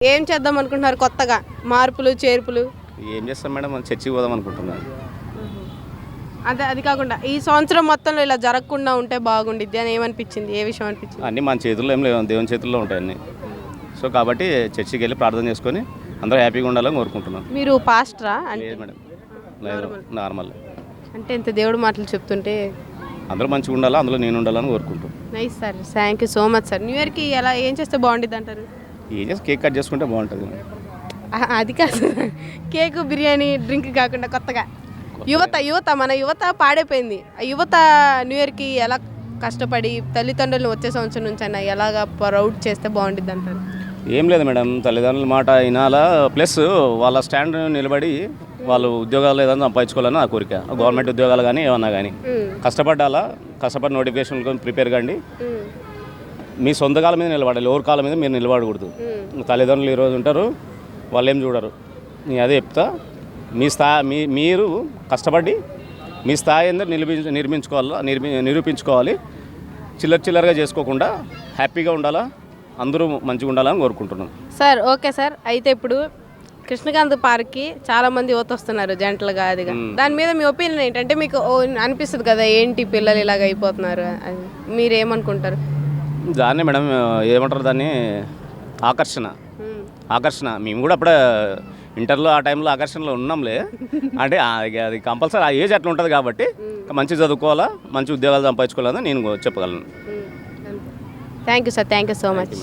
ఏం చేద్దాం అనుకుంటున్నారు కొత్తగా మార్పులు చేర్పులు? ఏం చేస్తాం మేడం, మనం చర్చికి పోదాం అనుకుంటున్నాను. అదే అది కాకుండా ఈ సంవత్సరం మొత్తంలో ఇలా జరగకుండా ఉంటే బాగుండిద్ది అని ఏమనిపించింది? ఏ విషయం అనిపించింది? అన్నీ మన చేతుల్లో ఏం లేవు, దేవుని చేతుల్లో ఉంటాయి అన్నీ. సో కాబట్టి చర్చికి వెళ్ళి ప్రార్థన చేసుకొని అందరూ హ్యాపీగా ఉండాలని కోరుకుంటున్నాం. మీరు పాస్టరా? లేదు మేడం, లేదు, నార్మల్. అంటే ఇంత దేవుడు మాటలు చెప్తుంటే అందరూ మంచిగా ఉండాలా, అందులో నేను ఉండాలని కోరుకుంటాం. Nice sir, thank you so much sir. New ఇయర్కి ఎలా ఏం చేస్తే బాగుండిద్ది అంటారు? ఏం చేసి కేక్ కట్ చేసుకుంటే బాగుంటుంది. అది కాదు, కేకు బిర్యానీ డ్రింక్ కాకుండా కొత్తగా మన యువత పాడైపోయింది. ఆ యువత న్యూ ఇయర్కి ఎలా కష్టపడి తల్లిదండ్రులను వచ్చే సంవత్సరం నుంచి అయినా ఎలాగా ప్రౌడ్ చేస్తే బాగుండిద్ది అంటారు? ఏం లేదు మేడం, తల్లిదండ్రుల మాట వినాలా, ప్లస్ వాళ్ళ స్టాండ్ నిలబడి వాళ్ళు ఉద్యోగాలు ఏదైనా సంపాదించుకోవాలని నా కోరిక. గవర్నమెంట్ ఉద్యోగాలు కానీ ఏమన్నా కానీ కష్టపడాలా, కష్టపడి నోటిఫికేషన్ ప్రిపేర్ కండి. మీ సొంత కాళ్ళ మీద నిలబడాలి, ఎవరి కాళ్ళ మీద మీరు నిలబడకూడదు. తల్లిదండ్రులు ఈరోజు ఉంటారు, వాళ్ళు ఏం చూడరు. నేను అదే చెప్తా, మీరు కష్టపడి మీ స్థాయి ఏందో నిరూపించుకోవాలి. చిల్లరగా చేసుకోకుండా హ్యాపీగా ఉండాలా, అందరూ మంచిగా ఉండాలని కోరుకుంటున్నాను. సార్ ఓకే సార్, అయితే ఇప్పుడు కృష్ణకాంత్ పార్క్కి చాలామంది యువత వస్తున్నారు జంటలుగా, అదిగా దాని మీద మీ ఒపీనియన్ ఏంటంటే? మీకు అనిపిస్తుంది కదా, ఏంటి పిల్లలు ఇలాగ అయిపోతున్నారు అని మీరు ఏమనుకుంటారు? దాన్నే మేడం ఏమంటారు, దాన్ని ఆకర్షణ. మేము కూడా అప్పుడే ఇంటర్లో ఆ టైంలో ఆకర్షణలో ఉన్నాంలే. అంటే అది కంపల్సరీ ఆ ఏజ్ అట్లా ఉంటుంది కాబట్టి మంచి చదువుకోవాలా, మంచి ఉద్యోగాలు సంపాదించుకోవాలని నేను చెప్పగలను. Thank you sir, thank you so much.